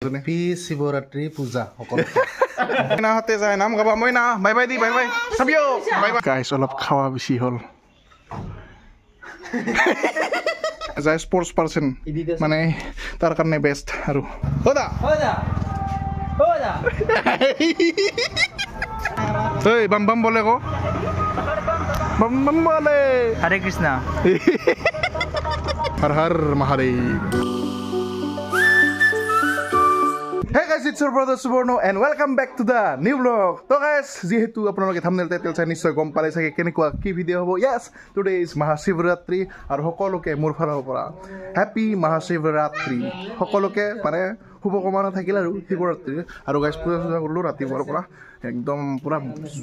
Happy Shivaratri Puja. Mona hate jai nam gaba Mona. Bye bye di bye bye. Sabio. Bye bye. Guys, olap khawa bishi hol. As a sports person, mane tar karne best haru. Hoda. Hey, bam bam bole ko. Bam bam bole. Hare Krishna. Har har Mahadev. Hey guys, it's your brother Suborno and welcome back to the new vlog. So guys, jehetu apnaloke thumbnail title chai nishoy gom pale sage kenikwa ki video hobo. Yes, today is Mahashivratri aru hokoloke mur phara pora happy Mahashivratri. Hokoloke mane শুভকামনা থাকিল আৰু শিৱৰাত্ৰি আৰু guys পূজা কৰিলো ৰাতিপুৱাৰ পৰা একদম পুৰা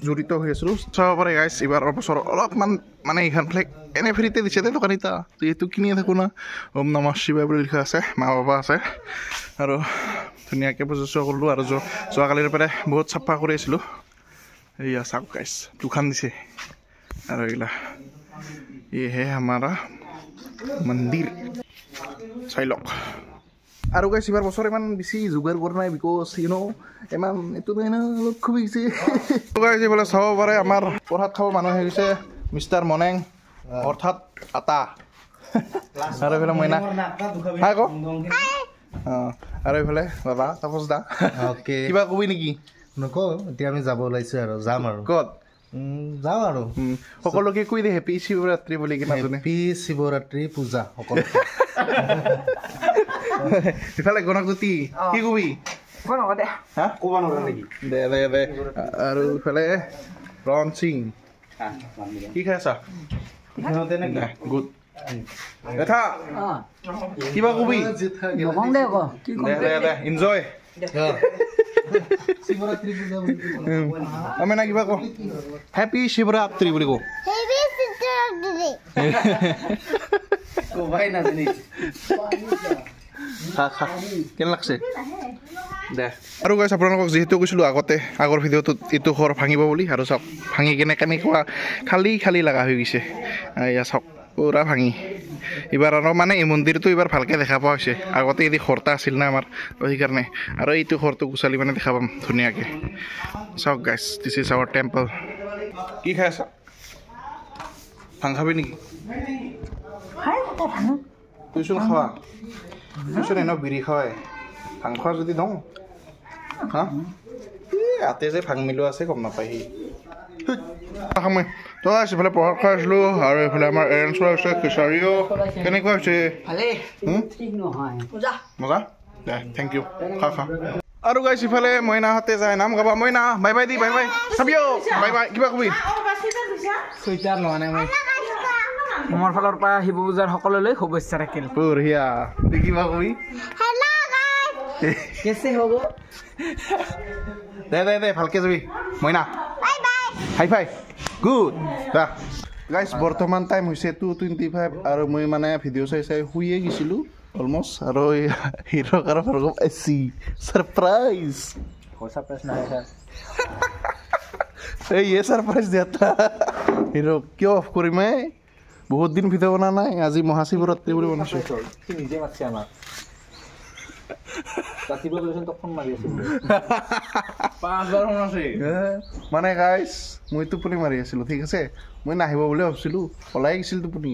জড়িত হৈ আছিলো চাব পাৰে গাইস এবাৰ বছৰ অলপমান মানে ইখান ফ্লেক এনে ফ্ৰীতে দিছে দে দোকানীটা এইটো কিনি থাকো না ওম নমঃ শিৱায় বুলি লিখা আছে মা বাবা আছে আৰু ধুনীয়াকে পূজা কৰিলো আৰু যোৱাকালিৰ পৰা বহুত চাফা কৰি আছিলো এইয়া চাওক গাইস দুখান দিছে আৰু এইলা ये है हमारा मंदिर চাইলক আৰু গাইস এবাৰ বছৰ ইমান বেছি জুগাৰ কৰা নাই বিকজ ইউ নো ইমান এটো না খুব বেছি তো গাইস এবাৰ চাব পাৰে আমাৰ পঢ়াত খাব মানুহ হৈ গৈছে মিস্টাৰ মনেং অৰ্থাৎ আটা আৰু এফালে মইনা হাই কো আৰু এফালে বাবা তাপস দা ওকে কিবা কবি নেকি নকো এতিয়া আমি যাব ওলাইছো আৰু যাম আৰু কত যাও আৰু সকলোকে কৈ দে হেপী শিৱৰাত্ৰি বুলি কি নাজনে হেপী শিৱৰাত্ৰি পূজা সকলোকে ইফালে গণগতি কি কবি গণগ দে হা কবা নৰা নেকি দে দে দে আৰু ইফালে ৰন সিং কি খাইছা ইখানতে নেকি গুড এটা কিবা কবি নকং দে ক দে দে দে এনজয় শিৱৰাত্ৰি পূজা বুলি আমি না কিবা ক হেপী শিৱৰাত্ৰি বুলি ক হেপী শিৱৰাত্ৰি ক ভাই না জানি খা কেন লাগছে দে আৰু গাইস আপোনালোকক যেহেতু কৈছিলো আগতে আগৰ ভিডিওটো ইটো ঘৰ ভাঙিব বুলি আৰু সব ভাঙি কেনে কেনেকুৱা খালি খালি লাগা হৈ গৈছে এয়া সব পুৰা ভাঙি এবাৰ আৰু মানে এই মন্দিৰটো এবাৰ ভালকে দেখা পোৱা হৈছে আগতে এই ঘৰটা আছিল না আমাৰ সেই কাৰণে আৰু এইটো ঘৰটো গুচালি মানে দেখা পাম ধুনীয়াকে চাওক guys this is our temple কি খাইছা ভাং খাবি নেকি খাই কত ভাং তুইচোন খাৱা তুইচোন এনে বিৰি খায় ভাং খোৱা যদি দওঁ হা আতে যে ভাং মিলো আছে গম নাপায় সি তো এইফালে পঢ়াত খাই আছিলো আৰু এইফালে আমাৰ এৰেঞ্জৰ আছে খিচাৰিও কেনেকুৱা হৈছে ভালে ঠিক নহয় মজা দে থেংক ইউ খা খা আৰু গাইছ ইফালে মইনা হাতে যায় নাম গাবা মইনা bye by the bye bye চাবিও bye bye কিবা কবি চুইটাৰ লোৱা নাই মই মোৰ ফালৰ পৰা শিৱ পূজাৰ সকলোলৈ শুভেচ্ছা থাকিল বঢ়িয়া তুই কিবা কবি হেল্ল' গাইছ কেছে হ'ব দে দে দে ভালকে যাবি মইনা bye bye hi fi good দা গাইছ বৰ্তমান টাইম হৈছে 2:25 আৰু মই মানে ভিডিঅ' চাই চাই শুইয়ে গৈছিলোঁ অলমষ্ট আৰু হিৰো কাৰ ফৰগম আছি सरप्राइज हो सरप्राइज ना है सर ये सरप्राइज देता हिरो क्यों ऑफ करी मैं बहुत दिन ভিডিও বনা নাই আজি মহাশিৱৰাত্ৰি বুলি বনাইছো কি নিজে মাতছে আমাৰ ৰাতিপুৱা বলেন তো ফোন মাৰি আছিল 5 বাৰ ফোন আছে মানে গাইস মই টোপনি মাৰি আছিলো ঠিক আছে মই নাহিব বুলি ভাবছিলো পলাই গৈছিল টোপনি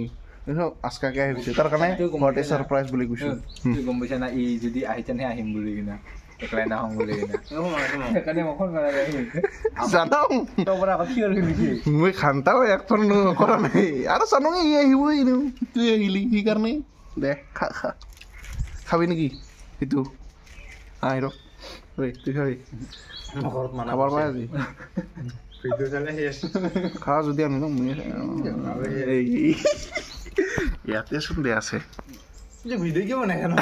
আজকাকে আহিছে তাৰ কাৰণে বৰ্তে সাৰপ্ৰাইজ বুলি কৈছো তুই গম পাইছ না ই যদি আহিতেনে আহিম বুলি কিনা একলাই না হম বুলি কিনা একানে মখন মাৰা যায় জানাও তো বৰা কথা কি লিখি মই খান্তাও একটন কৰা নাই আৰু জানো ই আহিব ইনো তুই আহিলি কি কাৰণে দে খা খা খাবি নেকি ইটো আইৰো ঐ তুই খাবি ঘৰত মানা খাবৰ পাই আজি ভিডিও চালে হেস খা যদি আমি এই ইয়াতে শুনতে আছে যে ভিডিও কি বনায় কেন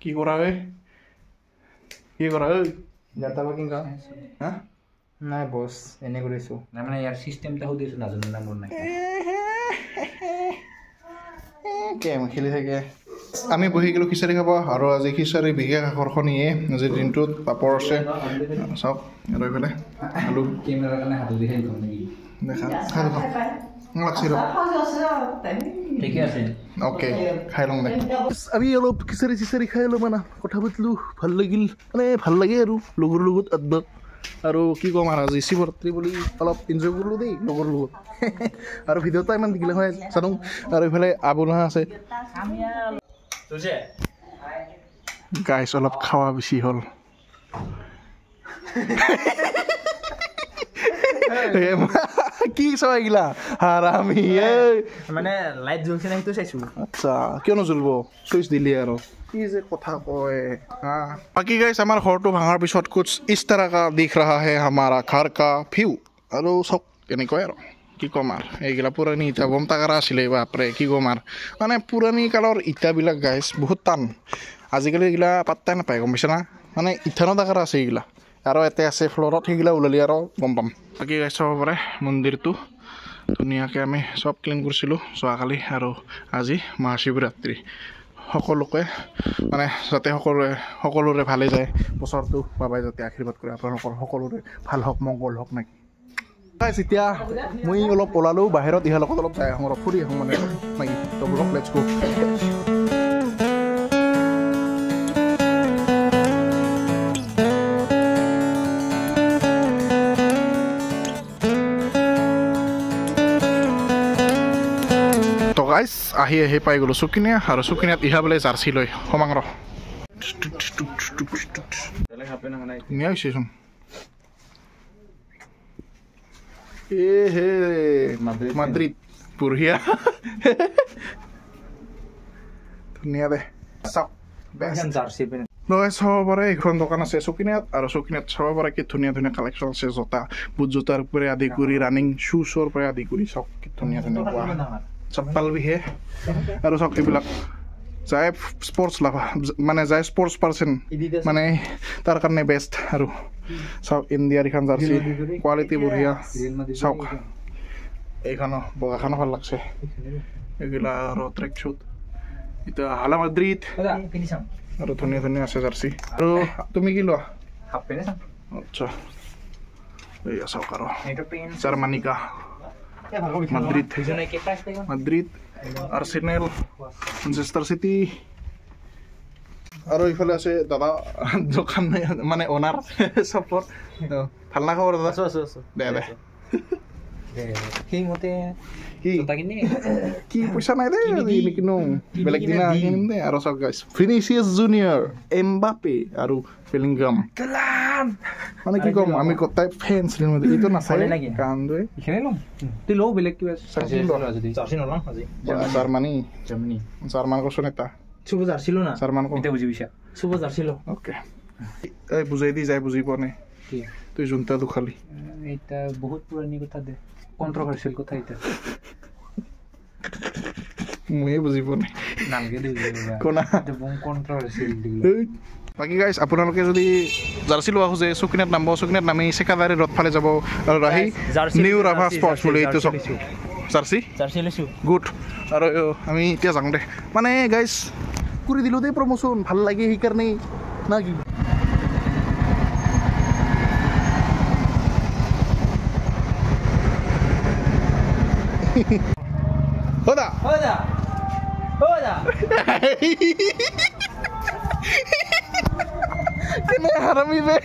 কি কৰা ঐ কি কৰা ঐ যাতা বাকিং কা হা নাই বস এনে কৰিছো না মানে ইয়াৰ সিস্টেমটা হদিছো নাজানো না মোৰ নাই গেম খেলি থাকে আমি বহি গ'লোঁ খিচাৰি খাব আৰু আজি খিচাৰি বিশেষ আকৰ্ষণীয়ে আজিৰ দিনটোত পাপৰ আছে চাওক আৰু এইফালে আলু দেখা লাগছে ঠিকে আছে অ'কে খাই লওঁ দে আমি অলপ খিচাৰি চিচাৰি খাই ল'ম না কথা পাতিলোঁ ভাল লাগিল মানে ভাল লাগে আৰু লগৰ লগত আড্ডাত আৰু কি ক'ম আৰু আজি শিৱৰাত্ৰি বুলি অলপ এনজয় কৰিলোঁ দেই লগৰ লগত আৰু ভিডিঅ'টা ইমান দিলে হয় জানো আৰু এইফালে আবুনা আছে গাইছ অলপ খাৱা বেছি হ'ল কি চাই গিলা হাৰামি মানে লাইট জ্বলছে না সেইটো চাইছো আচ্ছা কিয় নজ্বলিব চুইচ দিলি আৰু কি যে কথা কয় বাকী গাইছ আমাৰ ঘৰটো ভাঙাৰ পিছত কুছ ইছ तरह का दिख रहा है हमारा घर का ভিউ আৰু চব এনেকুৱাই আৰু কি ক'ম আৰু এইগিলা পুৰণি ইটা বম টাকাৰা আছিলে বাপৰে কি ক'ম আৰু মানে পুৰণি কালৰ ইটাবিলাক গাইছ বহুত টান আজিকালি এইগিলা পাত্তাই নাপায় গম পাইছে না মানে ইথানো টাকাৰা আছে এইগিলা আৰু ইয়াতে আছে ফ্ল'ৰত সেইগিলা ওলালি আৰু গম পাম বাকী গাইছ চাব পাৰে মন্দিৰটো ধুনীয়াকৈ আমি চব ক্লিন কৰিছিলোঁ যোৱাকালি আৰু আজি মহাশিৱৰাত্ৰি সকলোকে মানে যাতে সকলোৰে ভালে যায় বছৰটো বাবাই যাতে আশীৰ্বাদ কৰে আপোনালোকৰ সকলোৰে ভাল হওক মংগল হওক নেকি গাইছ এতিয়া মই অলপ ওলালোঁ বাহিৰত ইহাৰ লগত অলপ যাই আহোঁ অলপ ফুৰি আহোঁ মানে নেকি তবুৰক লেটছ গো গাইছ আহি পাই গ'লোঁ চুকিনিয়া আৰু চুকিনিয়াত ইহা বোলে জাৰ্চি লৈ সমাং ৰ ধুনীয়া হৈছেচোন হে মাদ্ৰিদ বঢ়িয়া ধুনীয়া দে চাওক চাব পাৰে এইখন দোকান আছে চুকিনিয়াত আৰু চুকিনিয়াত চাব পাৰে কি ধুনীয়া ধুনীয়া কালেকশ্যন আছে জোতা বুট জোতাৰ পৰা আদি কৰি ৰানিং শ্বুজৰ পৰা আদি কৰি চাওক কি ধুনীয়া ধুনীয়া চপ্পাল বিহে আৰু চাওক এইবিলাক যাই স্পৰ্টছ লাভা মানে যাই স্পৰ্টছ পাৰ্চন মানে তাৰ কাৰণে বেষ্ট আৰু চাওক ইণ্ডিয়াৰ এইখন জাৰ্চি কোৱালিটি বঢ়িয়া চাওক এইখনো বগাখনো ভাল লাগছে এইগিলা আৰু ট্ৰেক শ্বুট এতিয়া হালা মাদ্ৰিদ আৰু ধুনীয়া ধুনীয়া আছে জাৰ্চি আৰু তুমি কি লোৱা আচ্ছা এইয়া চাওক আৰু জাৰ্মানিকা মাদ্ৰিদ আৰ্চেনেল মেনচেষ্টাৰ চিটি আৰু এইফালে আছে দাদা দোকান মানে অনাৰ চপৰ ভাল না খবৰ দাদা দে দে সেইমতে কি পইচা নাই দে নিকিনো বেলেগ দিনা কিনিম দে আৰু চাওক গাইছ ভিনিচিয়াছ জুনিয়ৰ এমবাপে আৰু বেলিংগাম মানে কি ক'ম আমি গোটাই ফেন্স এইটো নাচাই কান্দোৱে তুই লও বেলেগ কিবা জাৰ্মান কচোন এটা শুভ জাৰ্চিলো না জাৰ্মান এটা বুজি পাইছা শুভ জাৰ্চিলো অ'কে এই বুজাই দি যাই বুজি পোৱা নাই তুই যোনটা দুখালি এটা বহুত পুৰণি কথা দে কন্ট্ৰভাৰ্চিয়েল কথা এটা ময়ে বুজি পোৱা নাই নালগে দে কোনা বহুত কন্ট্ৰভাৰ্চিয়েল বাকী গাইছ আপোনালোকে যদি জাৰ্চি লোৱা খোজে চুকিনাত নামিব চুকিনাত নামি চেকাদাৰী ৰ'দ ফালে যাব আৰু আহি নিউ ৰাভা স্পৰ্টছ বুলি এইটো চাওক জাৰ্চি লৈছোঁ গুড আৰু আমি এতিয়া যাওঁ দে মানে গাইছ কৰি দিলোঁ দেই প্ৰমোশ্যন ভাল লাগে সেইকাৰণে না কি Hoda. কেনে হাৰামি বে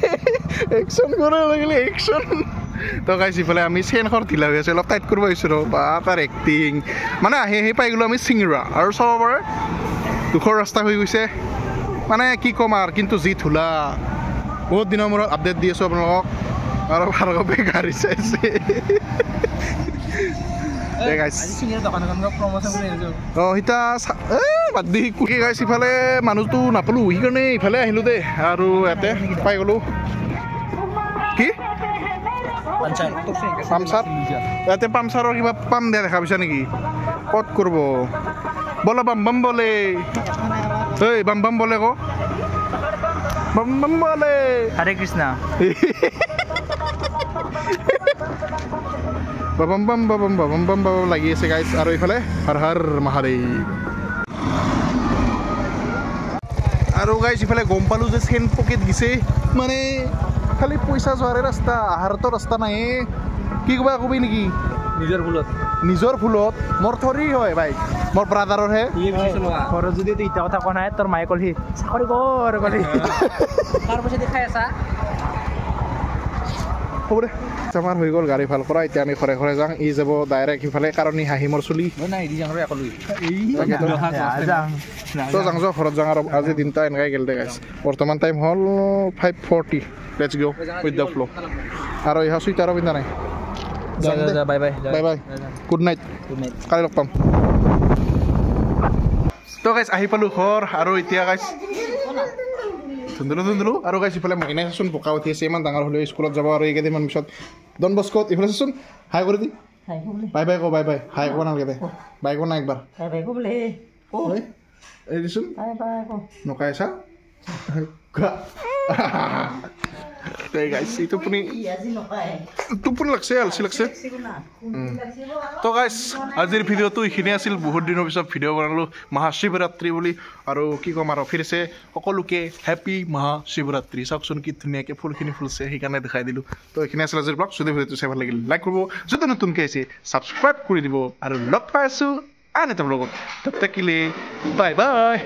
একশ্যন কৰিব লাগিলে একশ্যন তো গাইছ ইফালে আমি চেইনখন ঢিলা হৈ আছে অলপ টাইট কৰিব আহিছোঁ বা তাৰ এক্টিং মানে আহি পাই গ'লোঁ আমি চিংৰা আৰু চাব পাৰে দুখৰ ৰাস্তা হৈ গৈছে মানে কি ক'ম আৰু কিন্তু যি ধূলা বহুত দিনৰ মূৰত আপডেট দি আছোঁ আপোনালোকক আৰু ভাৰ্গৱে গাড়ী চাইছে ইফালে মানুহটো নাপালোঁ সেইকাৰণে ইফালে আহিলোঁ দেই আৰু ইয়াতে পাই গ'লোঁ কি পামচাৰ ইয়াতে পামচাৰৰ কিবা পাম দিয়া দেখা পাইছা নেকি ক'ত কৰিব ব'লা বাম বাম বলে এই বাম বাম বলে ক বাম বাম বলে হৰে কৃষ্ণ বাবাম বাম বাবাম বাবাম বাম বাবাম লাগি আছে গাইছ আৰু এইফালে হৰ হৰ মহাদেৱ আৰু গাইছ ইফালে গম পালোঁ যে চেন পকেট গিছে মানে খালি পইচা যোৱাৰে ৰাস্তা আহাৰতো ৰাস্তা নাই কি ক'বা কবি নেকি নিজৰ ভুলত মোৰ থৰি হয় বাইক মোৰ ব্ৰাদাৰৰহে ঘৰত যদি ইটা কথা কোৱা নাই তোৰ মায়ে কলি চাকৰি কৰ কলি তাৰ পইচা দি খাই আছা হ'ব দে আমাৰ হৈ গ'ল গাড়ী ভাল কৰা এতিয়া আমি ঘৰে ঘৰে যাওঁ ই যাব ডাইৰেক্ট সিফালে কাৰণ ই হাঁহি মোৰ চুলি তই যাওঁ যোৱা ঘৰত যাওঁ আৰু আজি দিনটা এনেকৈ গেল দে গাইছ বৰ্তমান টাইম হ'ল 5:40 লেটছ গো উইথ দ্য ফ্ল' আৰু ইহা চুইটাৰো পিন্ধা নাই bye bye bye bye good night কালি লগ পাম তো গাইছ আহি পালোঁ ঘৰ আৰু এতিয়া গাইছ ধুন্দলো আৰু গাইছ ইফালে মাইনাই চাচোন বোকা উঠি আছে ইমান ডাঙৰ হ'লেও স্কুলত যাব আৰু এইকেইদিনমান পিছত ডন বস্কত ইফালে চাচোন হাই কৰি দি বাই বাই বাই বাই হাই ক'ব নালাগে দে বাই ক'ব না একবাৰ এই দিচোন নকাই চা টোপনি লাগছে আলচি লাগছে তো গাইছ আজিৰ ভিডিঅ'টো এইখিনি আছিল বহুত দিনৰ পিছত ভিডিঅ' বনালোঁ মহাশিৱৰাত্ৰি বুলি আৰু কি ক'ম আৰু ফিৰছে সকলোকে হেপী মহাশিৱৰাত্ৰি চাওকচোন কি ধুনীয়াকৈ ফুলখিনি ফুলছে সেইকাৰণে দেখাই দিলোঁ তো এইখিনি আছিল আজিৰ ব্লগ যদি ভিডিঅ'টো চাই ভাল লাগিল লাইক কৰিব যদি নতুনকৈ আহিছে ছাবস্ক্ৰাইব কৰি দিব আৰু লগ পাই আছোঁ আন এটা ব্লগত তত থাকিলে বাই বাই